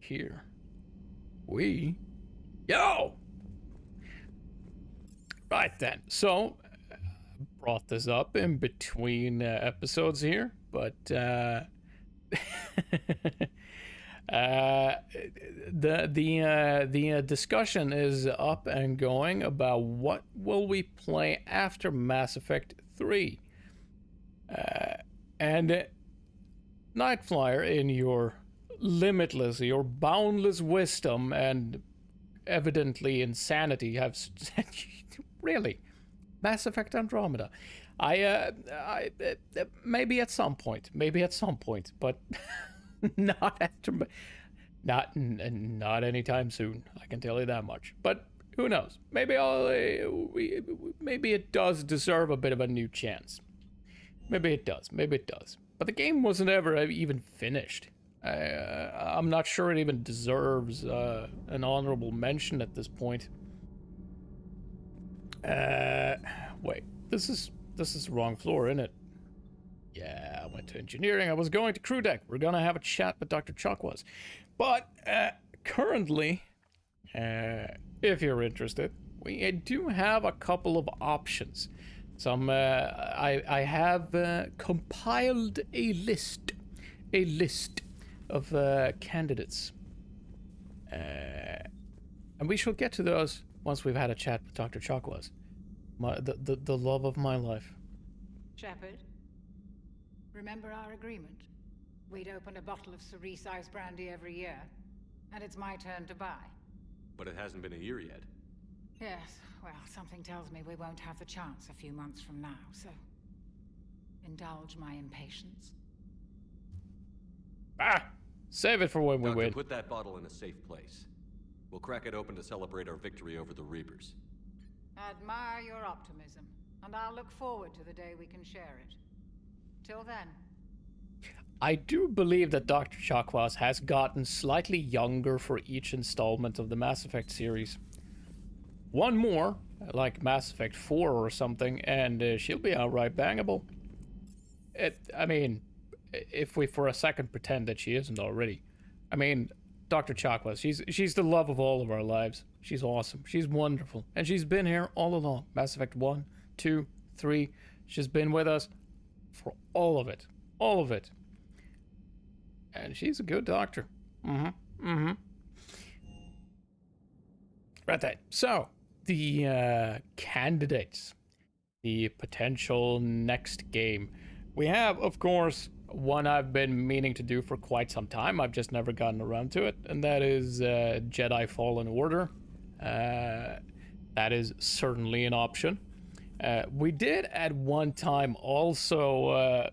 here we go. Right then. So, brought this up in between episodes here, but the discussion is up and going about what will we play after Mass Effect 3. And Nightflyer, in your limitless, your boundless wisdom and evidently insanity, have said, really, Mass Effect Andromeda. I maybe at some point, but not after, not anytime soon. I can tell you that much. But who knows? Maybe maybe it does deserve a bit of a new chance. Maybe it does. But the game wasn't ever even finished. I'm not sure it even deserves an honorable mention at this point. Wait, this is the wrong floor, isn't it? Yeah, I went to engineering. I was going to crew deck. We're gonna have a chat with Dr. Chakwas. But currently, if you're interested, we do have a couple of options. I have compiled a list of candidates, and we shall get to those once we've had a chat with Dr. Chakwas, the love of my life. Shepard, remember our agreement? We'd open a bottle of cerise brandy every year, and it's my turn to buy. But it hasn't been a year yet. Yes, well, something tells me we won't have the chance a few months from now, so indulge my impatience. Save it for when we Doctor, win. put that bottle in a safe place. We'll crack it open to celebrate our victory over the Reapers. Admire your optimism, and I'll look forward to the day we can share it. Till then. I do believe that Dr. Chakwas has gotten slightly younger for each installment of the Mass Effect series. One more, like Mass Effect 4 or something, and she'll be outright bangable. I mean, if we for a second pretend that she isn't already. I mean, Dr. Chakwas, she's the love of all of our lives. She's awesome. She's wonderful. And she's been here all along. Mass Effect 1, 2, 3. She's been with us for all of it. All of it. And she's a good doctor. Right there. So, the candidates. The potential next game. We have, of course, one I've been meaning to do for quite some time. I've just never gotten around to it. And that is Jedi Fallen Order. That is certainly an option. We did at one time also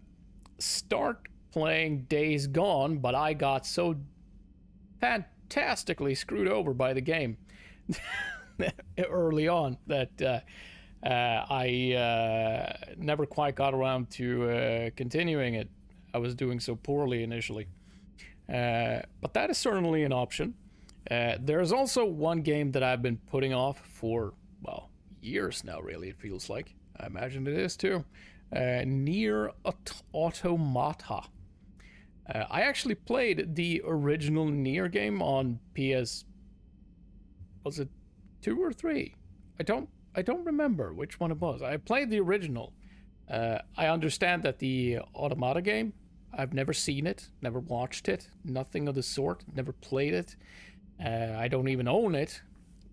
start playing Days Gone, but I got so fantastically screwed over by the game early on that I never quite got around to continuing it. I was doing so poorly initially. But that is certainly an option. There's also one game that I've been putting off for, well, years now, really, it feels like. I imagine it is too. Nier Automata. I actually played the original Nier game on PS... Was it 2 or 3? I don't remember which one it was. I played the original. I understand that the Automata game, I've never seen it, never watched it, nothing of the sort, never played it. I don't even own it,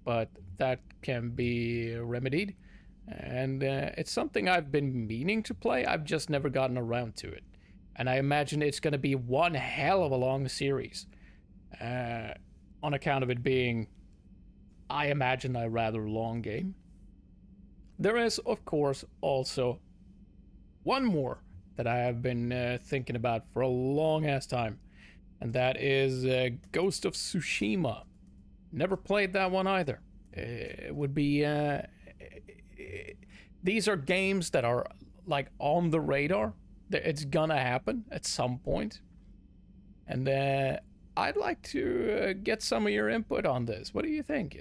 but that can be remedied. And it's something I've been meaning to play. I've just never gotten around to it. And I imagine it's going to be one hell of a long series. On account of it being, I imagine, a rather long game. There is, of course, also one more that I have been thinking about for a long ass time. And that is Ghost of Tsushima. Never played that one either. It would be... these are games that are like on the radar. It's gonna happen at some point. And I'd like to get some of your input on this. What do you think?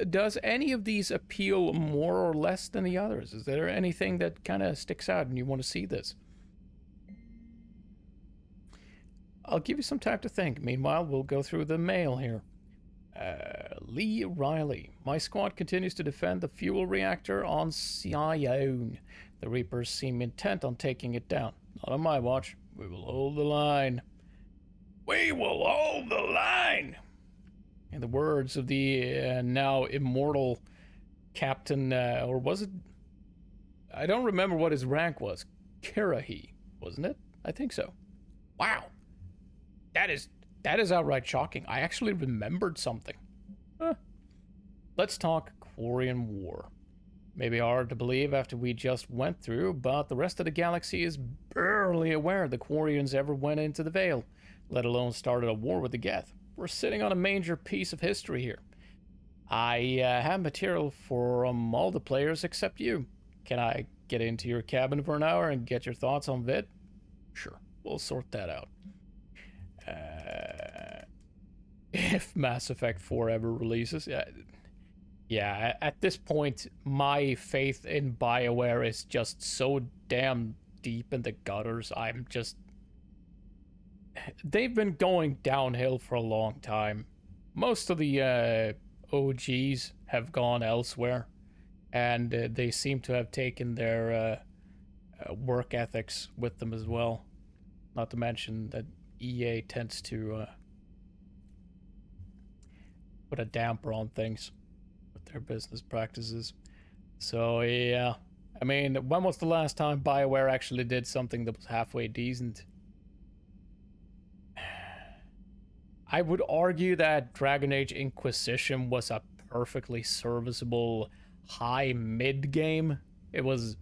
Does any of these appeal more or less than the others? Is there anything that kind of sticks out and you want to see this? I'll give you some time to think. Meanwhile, we'll go through the mail here. Lee Riley. My squad continues to defend the fuel reactor on Sion. The Reapers seem intent on taking it down. Not on my watch. We will hold the line. We will hold the line! In the words of the now immortal Captain, or was it? I don't remember what his rank was. Kirahi, wasn't it? I think so. Wow. That is outright shocking. I actually remembered something. Let's talk Quarian War. Maybe hard to believe after we just went through, but the rest of the galaxy is barely aware the Quarians ever went into the Veil, let alone started a war with the Geth. We're sitting on a major piece of history here. I have material for all the players except you. Can I get into your cabin for an hour and get your thoughts on Vid? Sure, we'll sort that out. If Mass Effect 4 ever releases. Yeah, at this point, my faith in BioWare is just so damn deep in the gutters. They've been going downhill for a long time. Most of the OGs have gone elsewhere, and they seem to have taken their work ethics with them as well. Not to mention that EA tends to put a damper on things with their business practices. So yeah, I mean, when was the last time BioWare actually did something that was halfway decent? I would argue that Dragon Age Inquisition was a perfectly serviceable high mid game. It was,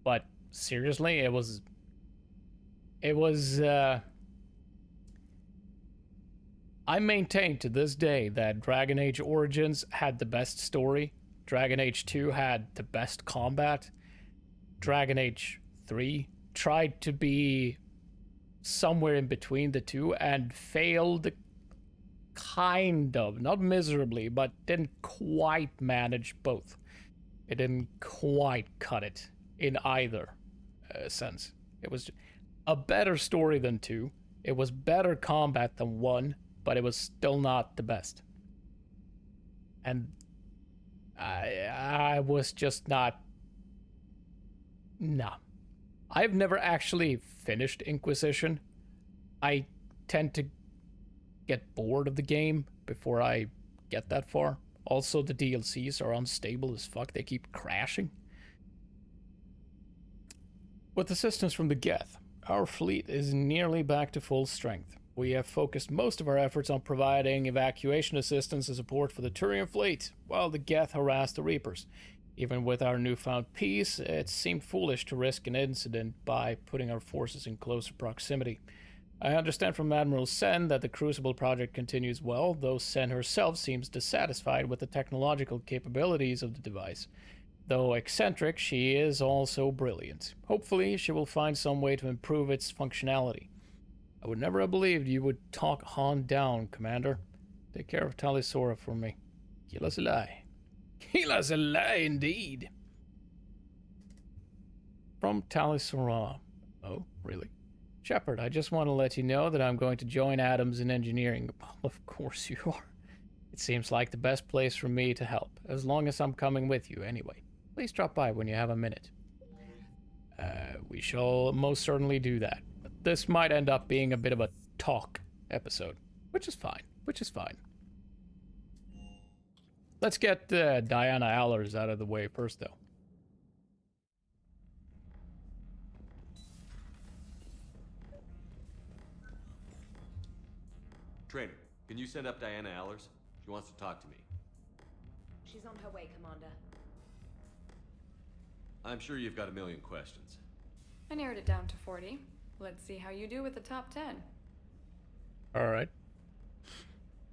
but seriously, it was I maintain to this day that Dragon Age Origins had the best story. Dragon Age 2 had the best combat. Dragon Age 3 tried to be somewhere in between the two and failed kind of, not miserably, but didn't quite manage both. It didn't quite cut it in either sense. It was a better story than 2. It was better combat than 1, but it was still not the best. And I was just not... Nah. I've never actually finished Inquisition. I tend to get bored of the game before I get that far. Also, the DLCs are unstable as fuck. They keep crashing. With assistance from the Geth, our fleet is nearly back to full strength. We have focused most of our efforts on providing evacuation assistance and support for the Turian fleet, while the Geth harass the Reapers. Even with our newfound peace, it seemed foolish to risk an incident by putting our forces in closer proximity. I understand from Admiral Sen that the Crucible project continues well, though Sen herself seems dissatisfied with the technological capabilities of the device. Though eccentric, she is also brilliant. Hopefully, she will find some way to improve its functionality. I would never have believed you would talk Han down, Commander. Take care of Talisora for me. Kill us a lie. Kill us a lie, indeed. From Talisora. Oh, really? Shepard, I just want to let you know that I'm going to join Adams in engineering. Of course you are. It seems like the best place for me to help, as long as I'm coming with you anyway. Please drop by when you have a minute. We shall most certainly do that. But this might end up being a bit of a talk episode, which is fine. Let's get Diana Allers out of the way first, though. Trainer, can you send up Diana Allers? She wants to talk to me. She's on her way, Commander. I'm sure you've got a million questions. I narrowed it down to 40. Let's see how you do with the top 10. All right.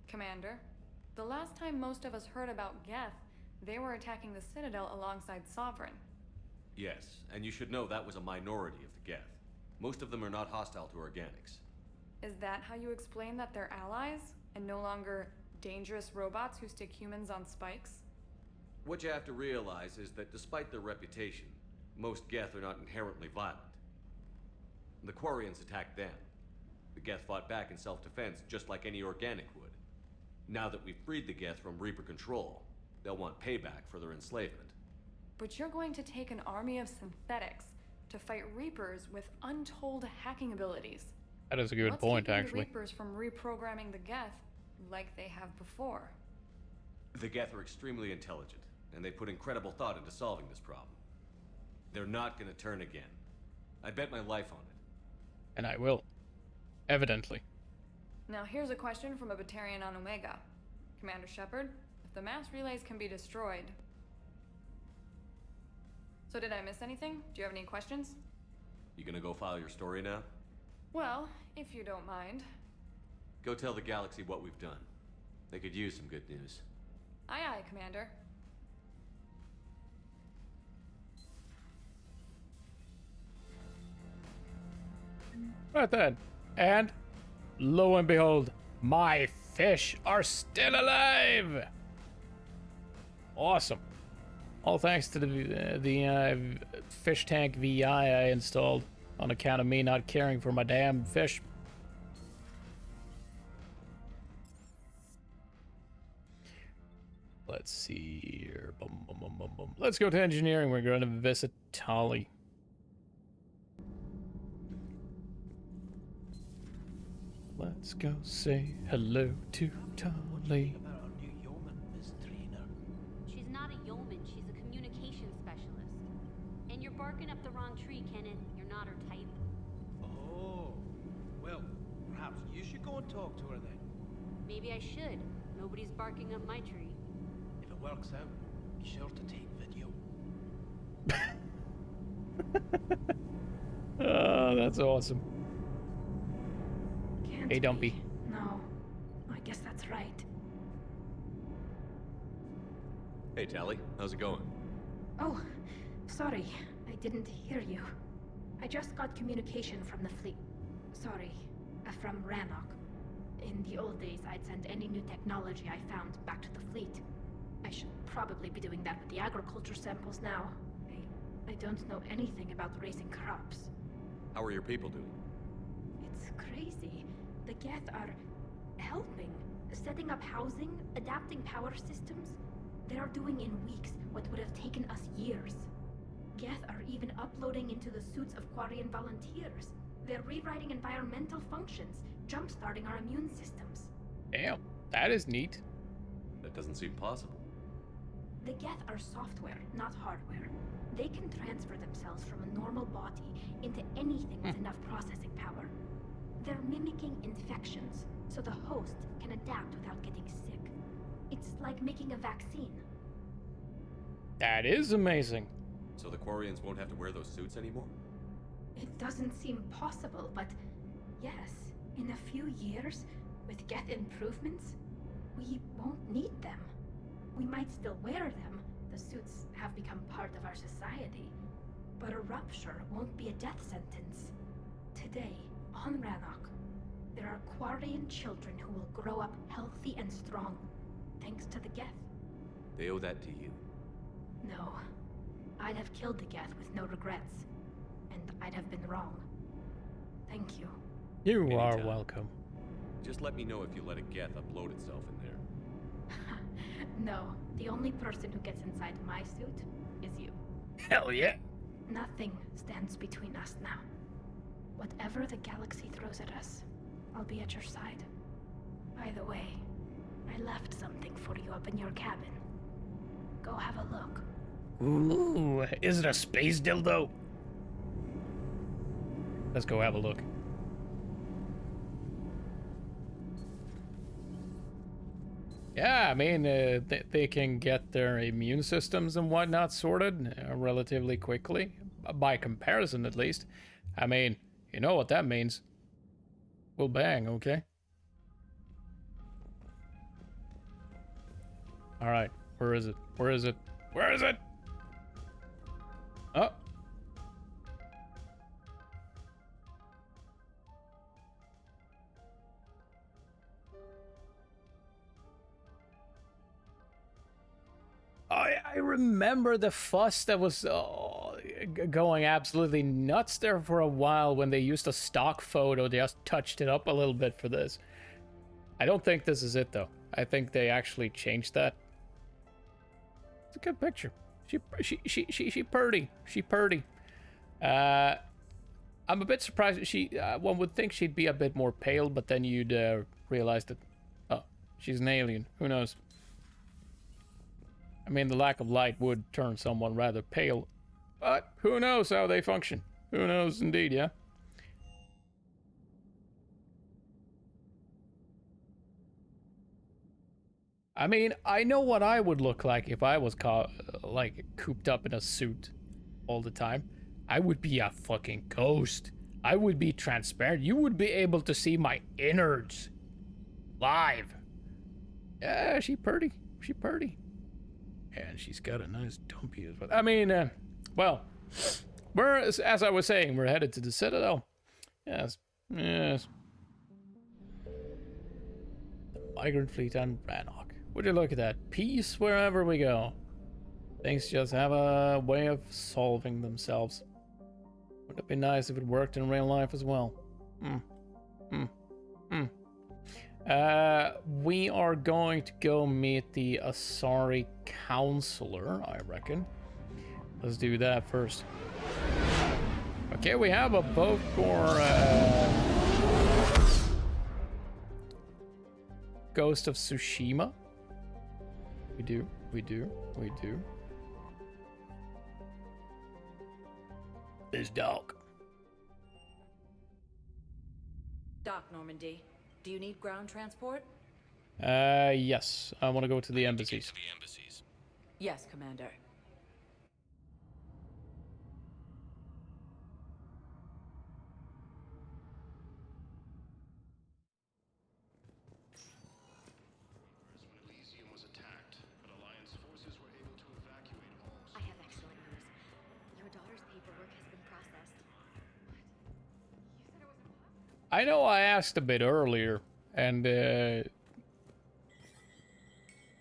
Commander, the last time most of us heard about Geth, they were attacking the Citadel alongside Sovereign. Yes, and you should know that was a minority of the Geth. Most of them are not hostile to organics. Is that how you explain that they're allies, and no longer dangerous robots who stick humans on spikes? What you have to realize is that despite their reputation, most Geth are not inherently violent. The Quarians attacked them. The Geth fought back in self-defense just like any organic would. Now that we've freed the Geth from Reaper control, they'll want payback for their enslavement. But you're going to take an army of synthetics to fight Reapers with untold hacking abilities. That is a good point, What's keeping actually. the Reapers from reprogramming the Geth like they have before? The Geth are extremely intelligent, and they put incredible thought into solving this problem. They're not gonna turn again. I bet my life on it. And I will. Evidently. Now here's a question from a Batarian on Omega. Commander Shepard, if the mass relays can be destroyed... So did I miss anything? Do you have any questions? You gonna go file your story now? Well, if you don't mind. Go tell the galaxy what we've done. They could use some good news. Aye aye, Commander. Right then. And lo and behold, my fish are still alive. Awesome. All thanks to the fish tank VI I installed on account of me not caring for my damn fish. Let's see here. Bum, bum, bum, bum, bum. Let's go to engineering. We're going to visit Tali. Let's go say hello to Tali. About our new yeoman, Miss Trainer. She's not a yeoman, she's a communication specialist. And you're barking up the wrong tree, Kenneth. You're not her type. Oh, well, perhaps you should go and talk to her then. Maybe I should. Nobody's barking up my tree. If it works out, be sure to take video. Oh, that's awesome. Can't Hey, Dumpy. be. No, I guess that's right. Hey, Tally, how's it going? Oh, sorry, I didn't hear you. I just got communication from the fleet. Sorry, from Rannoch. In the old days, I'd send any new technology I found back to the fleet. I should probably be doing that with the agriculture samples now. I don't know anything about raising crops. How are your people doing? It's crazy. The Geth are helping, setting up housing, adapting power systems. They are doing in weeks what would have taken us years. Geth are even uploading into the suits of Quarian volunteers. They're rewriting environmental functions, jump-starting our immune systems. Damn, that is neat. That doesn't seem possible. The Geth are software, not hardware. They can transfer themselves from a normal body into anything with enough processing power. They're mimicking infections, so the host can adapt without getting sick. It's like making a vaccine. That is amazing. So the Quarians won't have to wear those suits anymore? It doesn't seem possible, but yes, in a few years, with Geth improvements, we won't need them. We might still wear them. The suits have become part of our society. But a rupture won't be a death sentence. Today, on Rannoch, there are Quarian children who will grow up healthy and strong, thanks to the Geth. They owe that to you. No, I'd have killed the Geth with no regrets. And I'd have been wrong. Thank you. You are Anytime. welcome. Just let me know if you let a Geth upload itself in there. No, the only person who gets inside my suit is you. Hell yeah. Nothing stands between us now. Whatever the galaxy throws at us, I'll be at your side. By the way, I left something for you up in your cabin. Go have a look. Ooh, is it a space dildo? Let's go have a look. Yeah, I mean, they can get their immune systems and whatnot sorted relatively quickly, by comparison at least. I mean, you know what that means. We'll bang, okay? Alright, where is it? Where is it? Where is it? Oh. I remember the fuss that was going absolutely nuts there for a while when they used a stock photo. They just touched it up a little bit for this. I don't think this is it though. I think they actually changed that. It's a good picture. She purty. She purty. I'm a bit surprised. One would think she'd be a bit more pale, but then you'd realize that, oh, she's an alien. Who knows? I mean, the lack of light would turn someone rather pale, but who knows how they function? Who knows indeed, yeah? I mean, I know what I would look like if I was like cooped up in a suit all the time. I would be a fucking ghost. I would be transparent. You would be able to see my innards live. Yeah, she purty. She purty. And she's got a nice dumpy as well. I mean, well, we're, as I was saying, we're headed to the Citadel. Yes, yes. The Migrant Fleet and Rannoch. Would you look at that? Peace wherever we go. Things just have a way of solving themselves. Wouldn't it be nice if it worked in real life as well? We are going to go meet the Asari counselor, I reckon. Let's do that first. Okay, we have a vote for Ghost of Tsushima. We do. This dog. Doc Normandy, do you need ground transport? Yes. I want to go to the embassies. Yes, Commander. I have excellent news. Your daughter's paperwork has been processed. I know I asked a bit earlier, and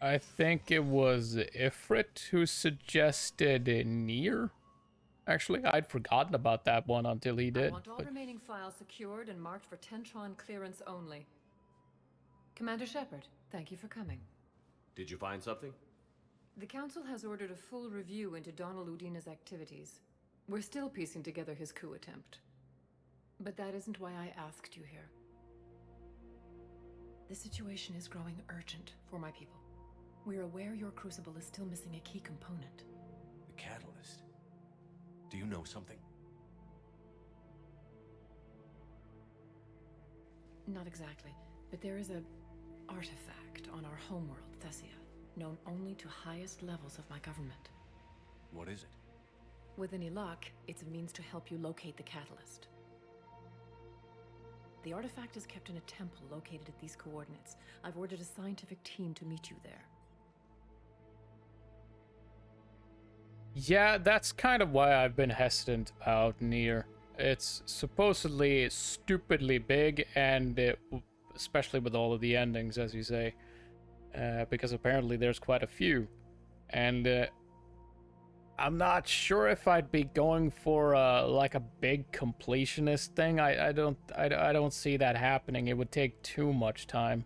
I think it was Ifrit who suggested Nier. Actually, I'd forgotten about that one until he did. I want all remaining files secured and marked for Tentron clearance only. Commander Shepard, thank you for coming. Did you find something? The Council has ordered a full review into Donald Udina's activities. We're still piecing together his coup attempt. But that isn't why I asked you here. The situation is growing urgent for my people. We're aware your crucible is still missing a key component. The catalyst. Do you know something? Not exactly, but there is a artifact on our homeworld, Thessia, known only to highest levels of my government. What is it? With any luck, it's a means to help you locate the catalyst. The artifact is kept in a temple located at these coordinates. I've ordered a scientific team to meet you there. Yeah, that's kind of why I've been hesitant about Nier. It's supposedly stupidly big, and especially with all of the endings, as you say, because apparently there's quite a few. And I'm not sure if I'd be going for like a big completionist thing. I don't see that happening. It would take too much time.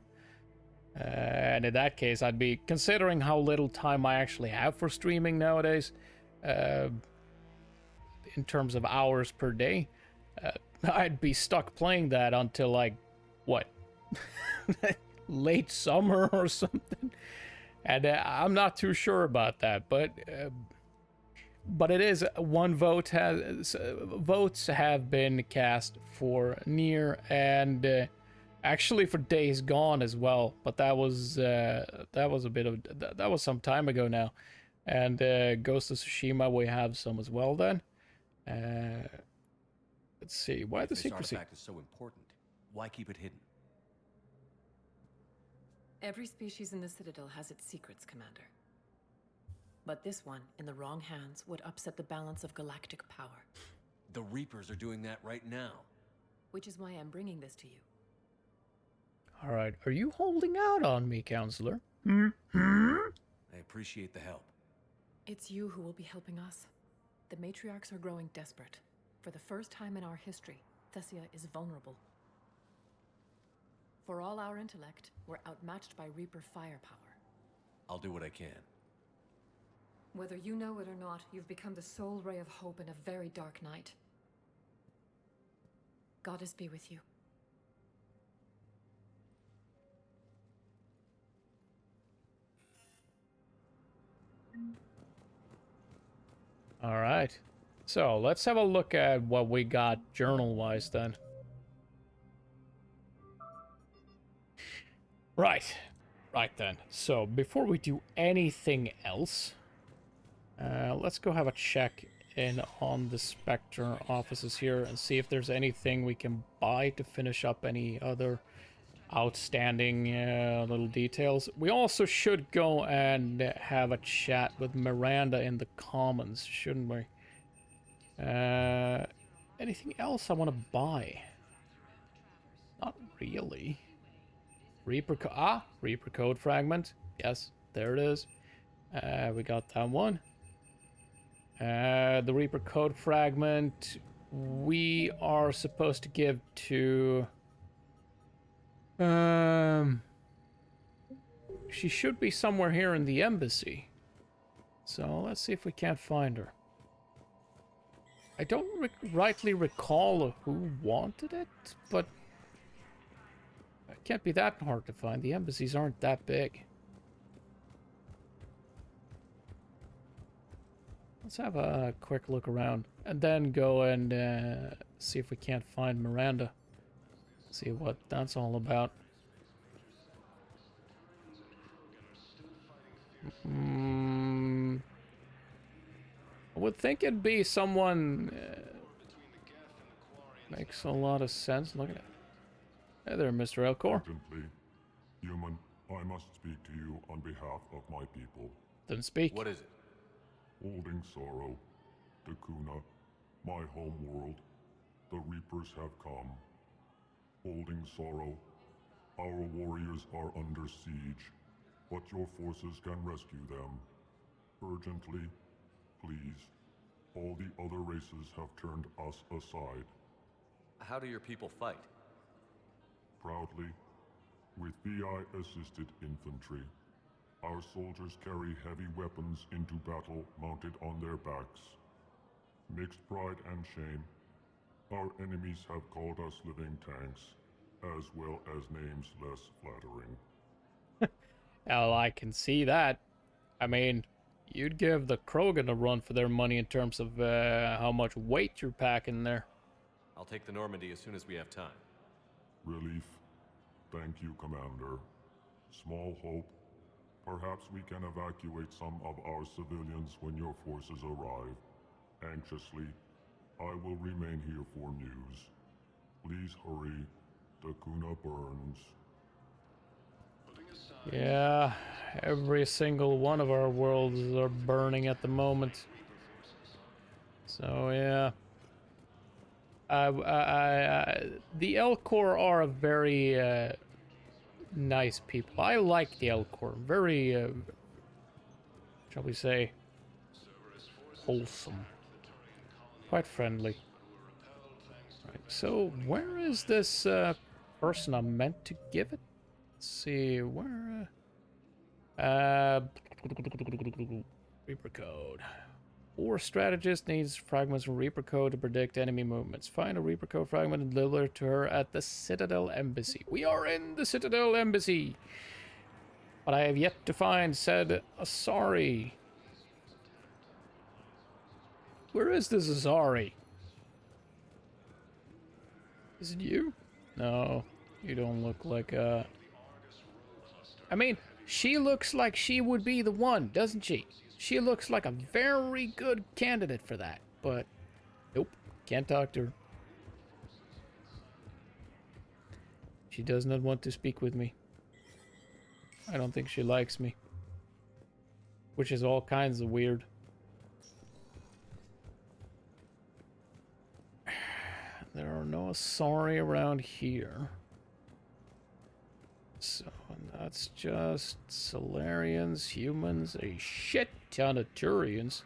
And in that case, I'd be considering how little time I actually have for streaming nowadays. In terms of hours per day, I'd be stuck playing that until like what late summer or something, and I'm not too sure about that. But it is one vote votes have been cast for Nier, and actually for Days Gone as well. But that was a bit of that was some time ago now. And Ghost of Tsushima, we have some as well then. Let's see, why the secrecy? This artifact is so important. Why keep it hidden? Every species in the Citadel has its secrets, Commander. But this one, in the wrong hands, would upset the balance of galactic power. The Reapers are doing that right now. Which is why I'm bringing this to you. Alright, are you holding out on me, Counselor? I appreciate the help. It's you who will be helping us. The matriarchs are growing desperate. For the first time in our history, Thessia is vulnerable. For all our intellect, we're outmatched by Reaper firepower. I'll do what I can. Whether you know it or not, you've become the sole ray of hope in a very dark night. Goddess be with you. All right. So let's have a look at what we got journal-wise then. Right. Right then. So before we do anything else, let's go have a check in on the Spectre offices here and see if there's anything we can buy to finish up any other outstanding little details. We also should go and have a chat with Miranda in the Commons, shouldn't we? Anything else I want to buy? Not really. Reaper code fragment. Yes, there it is. We got that one. The Reaper code fragment we are supposed to give to she should be somewhere here in the embassy. So let's see if we can't find her. I don't rightly recall who wanted it, but it can't be that hard to find. The embassies aren't that big. Let's have a quick look around and then go and see if we can't find Miranda. See what that's all about. I would think it'd be someone. Makes a lot of sense. Look at it. Hey there, Mr. Elcor. Urgently, human, I must speak to you on behalf of my people. Then speak. What is it? Holding sorrow, Dakuna, my home world, the Reapers have come. Holding sorrow, our warriors are under siege, but your forces can rescue them. Urgently, please. All the other races have turned us aside. How do your people fight? Proudly, with VI-assisted infantry. Our soldiers carry heavy weapons into battle mounted on their backs. Mixed pride and shame, our enemies have called us living tanks, as well as names less flattering. Well, I can see that. I mean, you'd give the Krogan a run for their money in terms of how much weight you're packing there. I'll take the Normandy as soon as we have time. Relief. Thank you, Commander. Small hope. Perhaps we can evacuate some of our civilians when your forces arrive. Anxiously, I will remain here for news. Please hurry. Dakuna burns. Yeah, every single one of our worlds are burning at the moment. So yeah. The Elcor are a very nice people. I like the Elcor. Very, shall we say, wholesome. Quite friendly. Right, so where is this person I'm meant to give it? Let's see, where... Reaper code. Or strategist needs fragments from Reaper code to predict enemy movements. Find a Reaper code fragment and deliver it to her at the Citadel Embassy. We are in the Citadel Embassy! But I have yet to find said Asari. Where is this Asari? Is it you? No, you don't look like a... I mean, she looks like she would be the one, doesn't she? She looks like a very good candidate for that, but nope, can't talk to her. She does not want to speak with me. I don't think she likes me. Which is all kinds of weird. There are no Asari around here. So that's just Solarians, humans, a shit ton of Turians.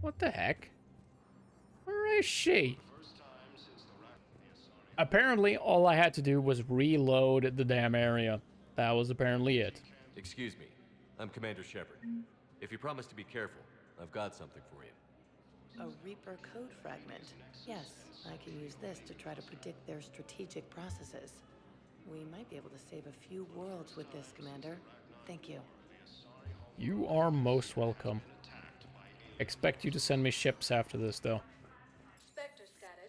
What the heck? Where is she? Apparently, all I had to do was reload the damn area. That was apparently it. Excuse me. I'm Commander Shepard. If you promise to be careful, I've got something for you. A Reaper code fragment. Yes, I can use this to try to predict their strategic processes. We might be able to save a few worlds with this, Commander. Thank you. You are most welcome. Expect you to send me ships after this, though.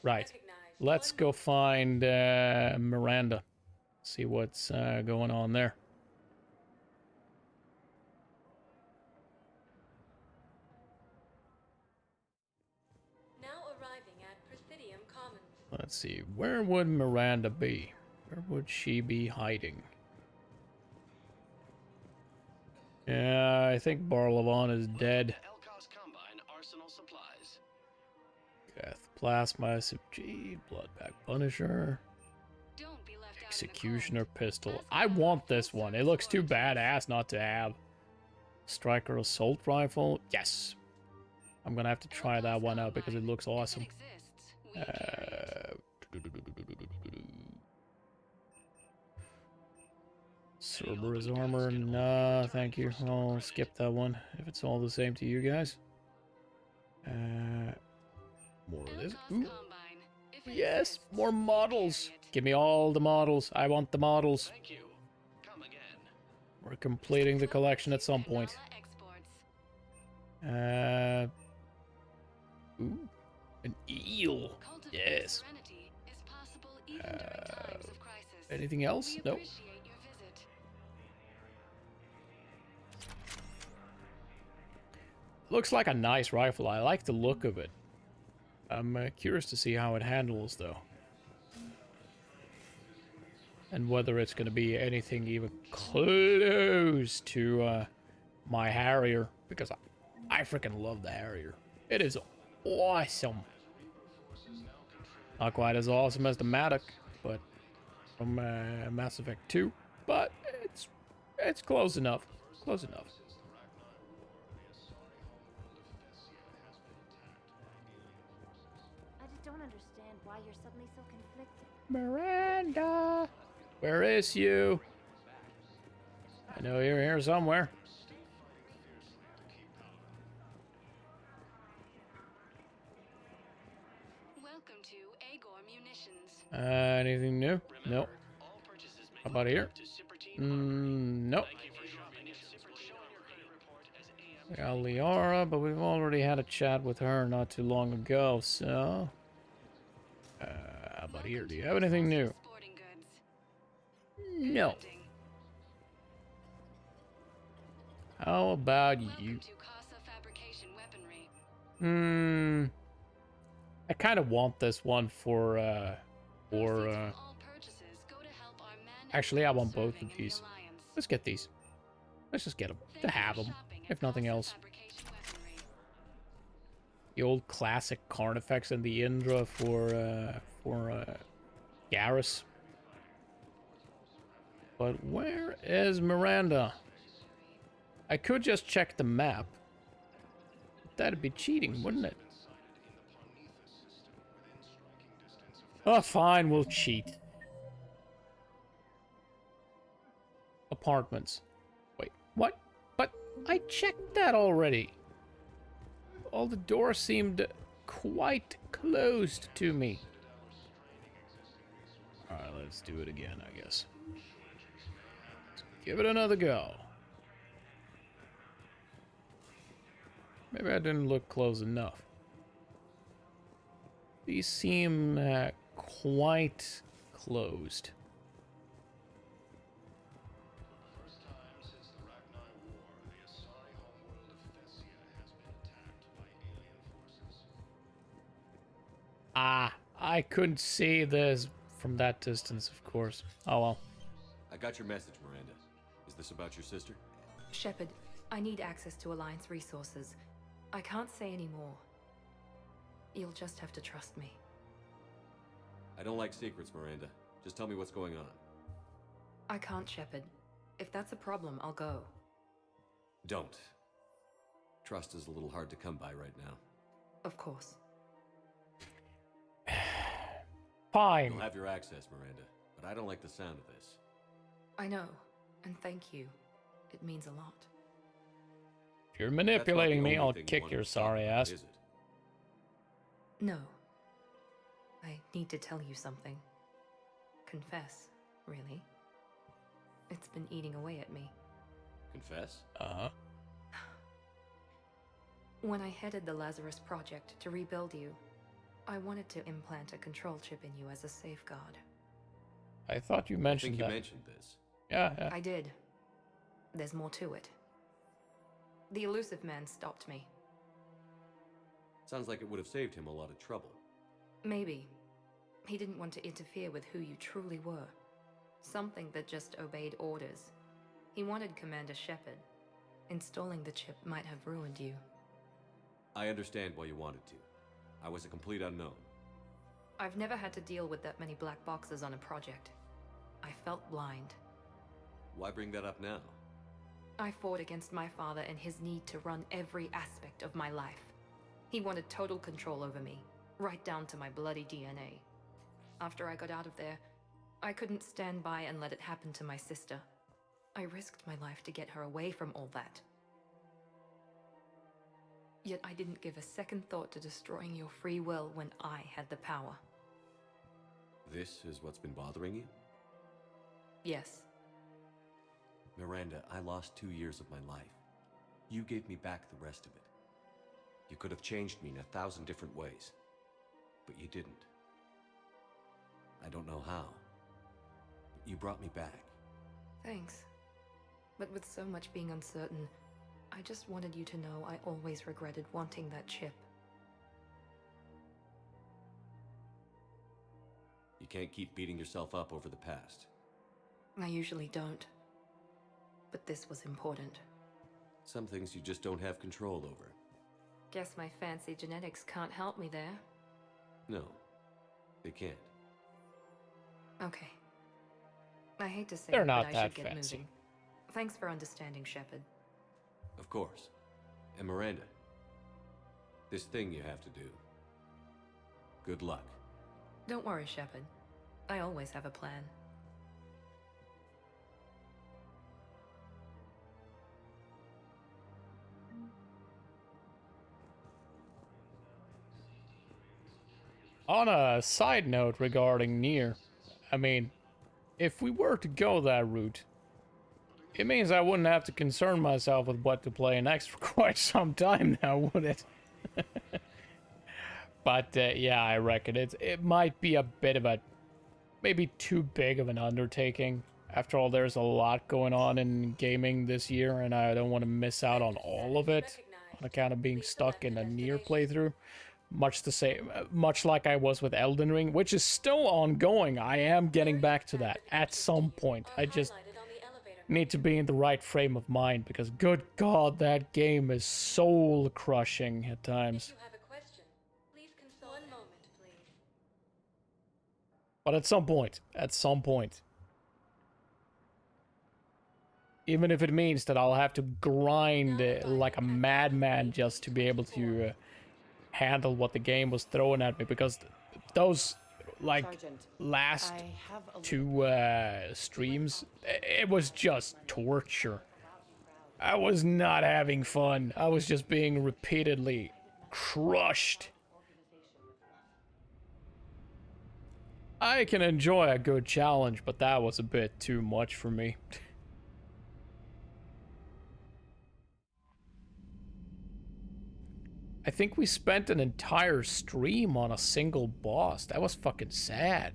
Right. Let's go find Miranda. See what's going on there. Now arriving at Presidium Commons. Let's see. Where would Miranda be? Where would she be hiding? Yeah, I think Barlavon is dead. Death Plasma, SMG, Bloodback Punisher, Executioner Pistol. I want this one. It looks too badass not to have. Striker Assault Rifle. Yes. I'm gonna have to try that one out because it looks awesome. Cerberus Armor. Nah, thank you. I'll skip that one if it's all the same to you guys. More of this. Ooh. Yes, more models. Give me all the models. I want the models. We're completing the collection at some point. Ooh, an eel. Yes. Anything else? Nope. Looks like a nice rifle. I like the look of it. I'm curious to see how it handles, though. And whether it's going to be anything even close to my Harrier. Because I freaking love the Harrier. It is awesome. Not quite as awesome as the Matic, but from Mass Effect 2. But it's close enough. Close enough. Don't understand why you're suddenly so conflicted. Miranda! Where is you? I know you're here somewhere. Welcome to Agor Munitions. Anything new? Nope. How about here? Nope. We got Liara, but we've already had a chat with her not too long ago, so... how about here? Do you have anything new? No. How about you? I kind of want this one for actually, I want both of these. Let's get these. Let's just get them. To have them, if nothing else. The old classic Carnifex and the Indra for Garrus. But where is Miranda? I could just check the map. That'd be cheating, wouldn't it? Oh, fine, we'll cheat. Apartments. Wait, what? But I checked that already. All the doors seemed quite closed to me. Alright, let's do it again, I guess. Let's give it another go. Maybe I didn't look close enough. These seem quite closed. Ah, I couldn't see this from that distance, of course. Oh well. I got your message, Miranda. Is this about your sister? Shepard, I need access to Alliance resources. I can't say any more. You'll just have to trust me. I don't like secrets, Miranda. Just tell me what's going on. I can't, Shepard. If that's a problem, I'll go. Don't. Trust is a little hard to come by right now. Of course. Fine. You'll have your access, Miranda, but I don't like the sound of this. I know, and thank you. It means a lot. If you're manipulating me, only I'll thing you kick wanted your to talk sorry about, ass. is it? No. I need to tell you something. Confess, really. It's been eating away at me. Confess? Uh-huh. When I headed the Lazarus Project to rebuild you, I wanted to implant a control chip in you as a safeguard. I thought you I mentioned think you that. mentioned this. Yeah. I did. There's more to it. The elusive man stopped me. Sounds like it would have saved him a lot of trouble. Maybe. He didn't want to interfere with who you truly were. Something that just obeyed orders. He wanted Commander Shepard. Installing the chip might have ruined you. I understand why you wanted to. I was a complete unknown. I've never had to deal with that many black boxes on a project. I felt blind. Why bring that up now? I fought against my father and his need to run every aspect of my life. He wanted total control over me, right down to my bloody DNA. After I got out of there, I couldn't stand by and let it happen to my sister. I risked my life to get her away from all that. Yet I didn't give a second thought to destroying your free will when I had the power. This is what's been bothering you? Yes. Miranda, I lost 2 years of my life. You gave me back the rest of it. You could have changed me in 1,000 different ways, but you didn't. I don't know how, but you brought me back. Thanks. But with so much being uncertain, I just wanted you to know I always regretted wanting that chip. You can't keep beating yourself up over the past. I usually don't. But this was important. Some things you just don't have control over. Guess my fancy genetics can't help me there. No, they can't. Okay. I hate to say They're it, not but I that should get fancy. moving. Thanks for understanding, Shepard. Of course. And Miranda, this thing you have to do. Good luck. Don't worry, Shepard. I always have a plan. On a side note regarding Nier, I mean, if we were to go that route, it means I wouldn't have to concern myself with what to play next for quite some time now, would it? But yeah, I reckon it might be a bit of a, maybe too big of an undertaking. After all, there's a lot going on in gaming this year, and I don't want to miss out on all of it on account of being stuck in a Nier playthrough. Much like I was with Elden Ring, which is still ongoing. I am getting back to that at some point. I just need to be in the right frame of mind, because good God, that game is soul crushing at times. But at some point, even if it means that I'll have to grind like a madman just to be able to handle what the game was throwing at me, because those like Sergeant, last I have a two streams, it was just torture. I was not having fun. I was just being repeatedly crushed. I can enjoy a good challenge, but that was a bit too much for me. I think we spent an entire stream on a single boss. That was fucking sad.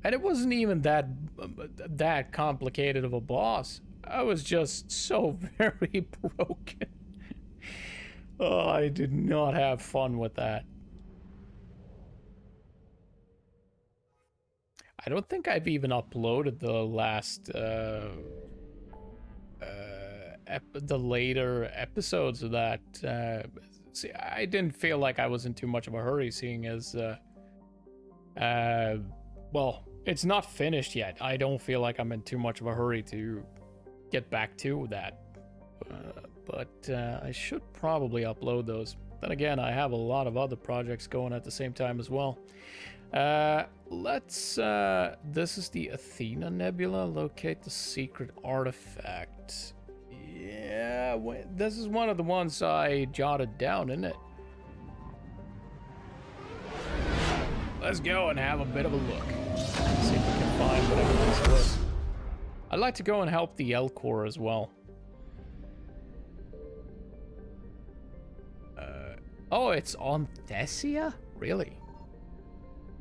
And it wasn't even that complicated of a boss. I was just so very broken. Oh, I did not have fun with that. I don't think I've even uploaded the last the later episodes of that. See, I didn't feel like I was in too much of a hurry, seeing as well, it's not finished yet. I don't feel like I'm in too much of a hurry to get back to that. But I should probably upload those. Then again, I have a lot of other projects going at the same time as well. This is the Athena Nebula. Locate the secret artifact. Yeah, this is one of the ones I jotted down, isn't it? Let's go and have a bit of a look. See if we can find whatever this was. I'd like to go and help the Elcor as well. Oh, it's on Thessia? Really?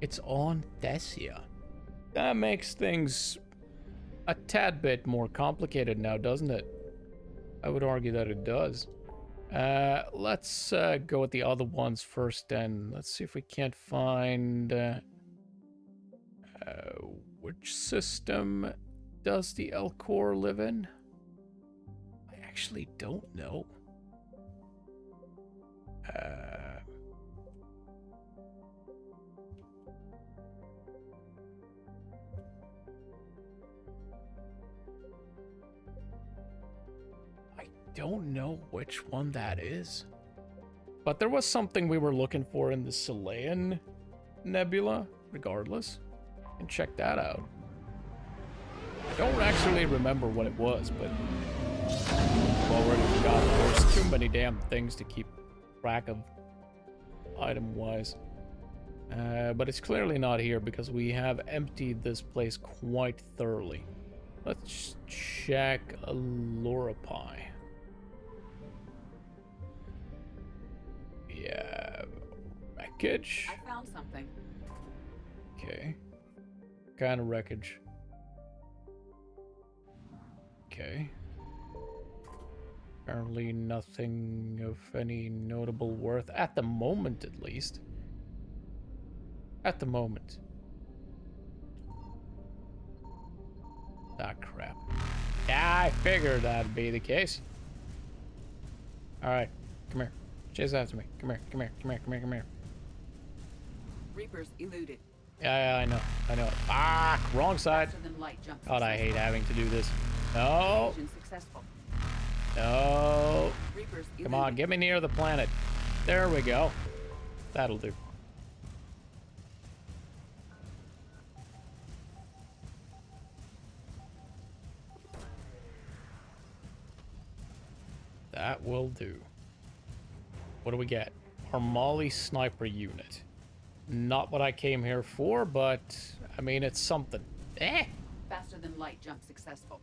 It's on Thessia. That makes things a tad bit more complicated now, doesn't it? I would argue that it does. Let's go with the other ones first then. Let's see if we can't find... which system does the Elcor live in? I actually don't know. I don't know which one that is. But there was something we were looking for in the Selaean Nebula, regardless. And check that out. I don't actually remember what it was, but I've already forgotten. There's too many damn things to keep track of item-wise. But it's clearly not here because we have emptied this place quite thoroughly. Let's check Loropai. Yeah, wreckage. I found something. Okay. Kind of wreckage. Okay. Apparently nothing of any notable worth at the moment, at least. At the moment. Ah, crap. Yeah, I figured that'd be the case. Alright, come here. Chase after me. Come here, come here, come here, come here, come here. Reapers eluded. Yeah, I know. I know. Ah, wrong side. God, I hate having to do this. No. No. Come on, get me near the planet. There we go. That'll do. That will do. What do we get? Armali sniper unit. Not what I came here for, but I mean, it's something. Eh? Faster than light jump successful.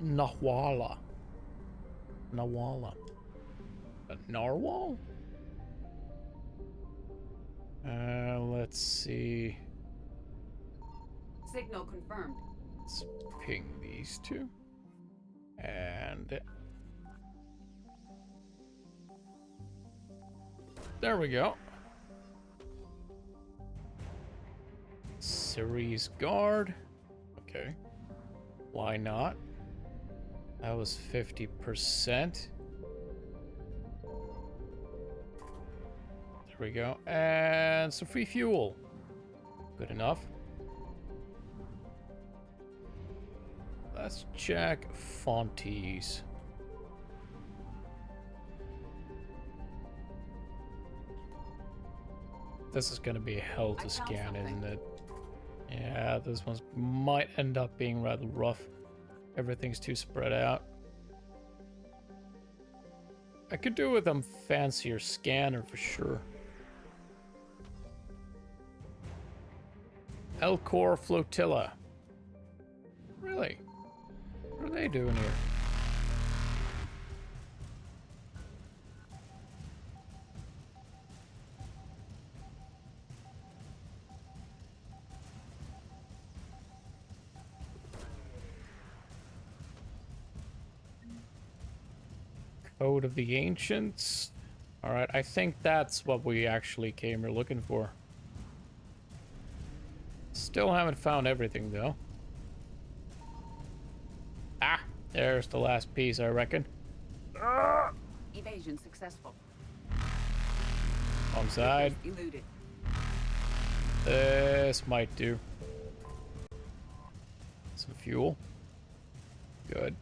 Nawala. Nawala. A narwhal? Let's see. Signal confirmed. Let's ping these two. And there we go. Series guard. Okay. Why not? That was 50%. There we go. And some free fuel. Good enough. Let's check Fonties. This is gonna be hell to scan, isn't it? Yeah, this one might end up being rather rough. Everything's too spread out. I could do with a fancier scanner for sure. Elcor Flotilla. Really? What are they doing here? Code of the Ancients. Alright, I think that's what we actually came here looking for. Still haven't found everything though. Ah, there's the last piece, I reckon. Evasion successful. Wrong side. Eluded. This might do. Some fuel. Good.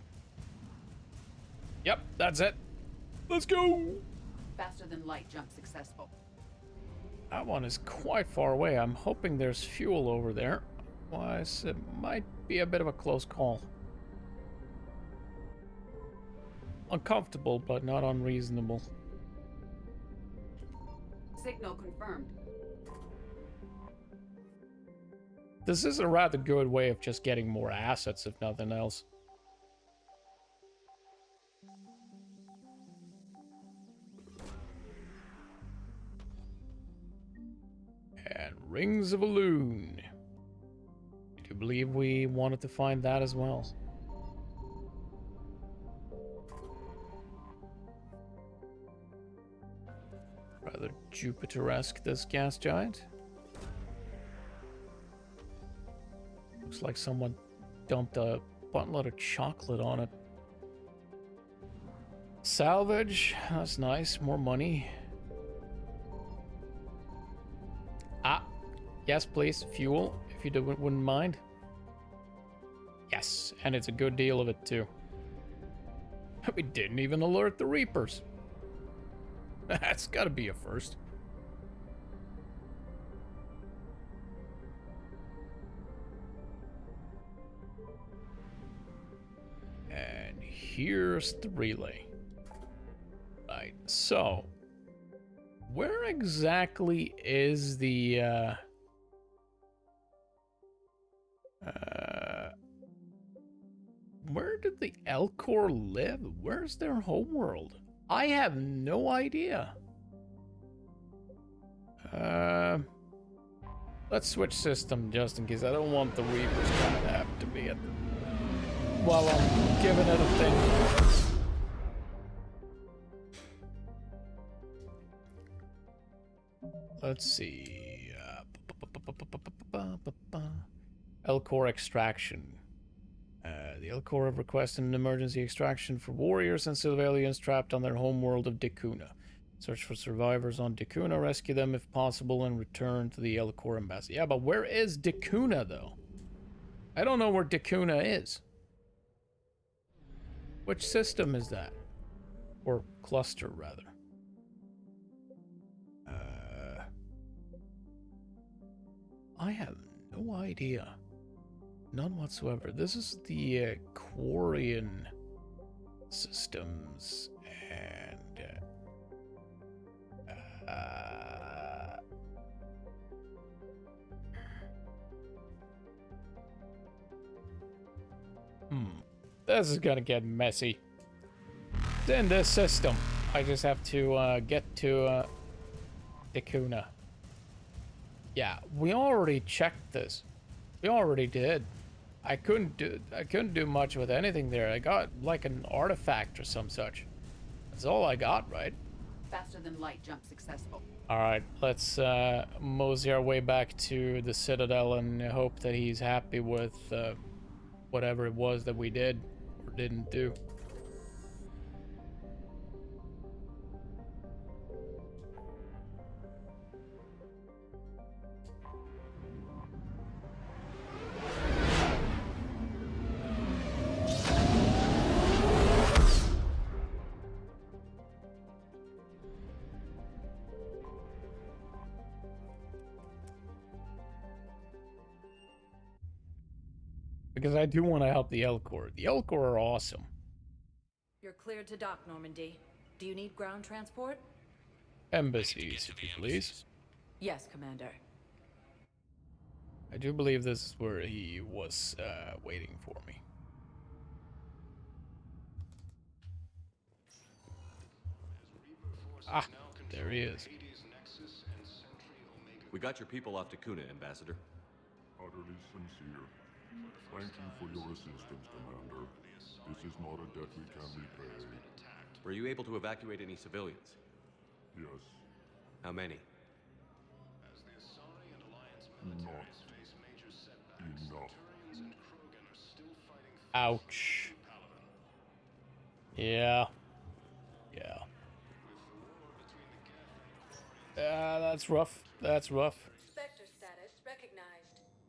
Yep, that's it. Let's go! Faster than light jump successful. That one is quite far away. I'm hoping there's fuel over there. Otherwise, it might be a bit of a close call. Uncomfortable, but not unreasonable. Signal confirmed. This is a rather good way of just getting more assets, if nothing else. And Rings of Elune. I do believe we wanted to find that as well. Rather Jupiter-esque, this gas giant. Looks like someone dumped a buttload of chocolate on it. Salvage, that's nice, more money. Ah, yes please, fuel, if you wouldn't mind. Yes, and it's a good deal of it too. We didn't even alert the Reapers. That's gotta be a first. And here's the relay. Right, so where exactly is the where did the Elcor live? Where's their homeworld? I have no idea. Let's switch system just in case. I don't want the Reapers to have to be at the... while I'm giving it a thing. Let's see. Elcor extraction. The Elcor have requested an emergency extraction for warriors and civilians trapped on their homeworld of Decuna. Search for survivors on Decuna, rescue them if possible, and return to the Elcor embassy. Yeah, but where is Decuna, though? I don't know where Decuna is. Which system is that? Or cluster, rather. I have no idea. None whatsoever. This is the Quarian systems, and this is gonna get messy. It's in this system. I just have to get to Decuna. Yeah, we already checked this. We already did. I couldn't do much with anything there. I got like an artifact or some such. That's all I got, right? Faster than light jump successful. All right, let's mosey our way back to the Citadel and hope that he's happy with whatever it was that we did or didn't do. Because I do want to help the Elcor. The Elcor are awesome. You're cleared to dock, Normandy. Do you need ground transport? Embassies, if you please. Yes, Commander. I do believe this is where he was waiting for me. Ah, there he is. We got your people off Decuna, Ambassador. Utterly sincere. Thank you for your assistance, Commander. This is not a debt we can repay. Were you able to evacuate any civilians? Yes. How many? Not enough. Ouch. Yeah. Yeah. That's rough. That's rough. Spectre status recognized.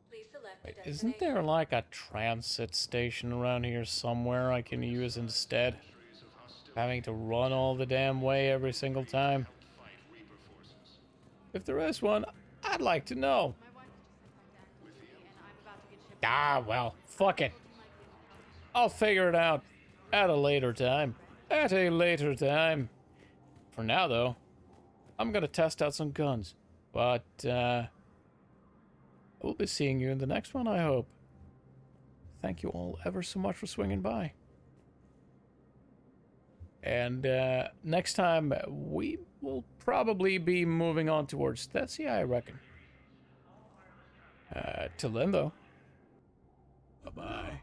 Please select Wait, a isn't there like a transit station around here somewhere I can use instead? Having to run all the damn way every single time. If there is one, I'd like to know. Ah, well, fuck it. I'll figure it out at a later time. At a later time. For now, though, I'm gonna test out some guns. But, we'll be seeing you in the next one, I hope. Thank you all ever so much for swinging by. And next time, we will probably be moving on towards Thessia, I reckon. Till then, though, bye-bye.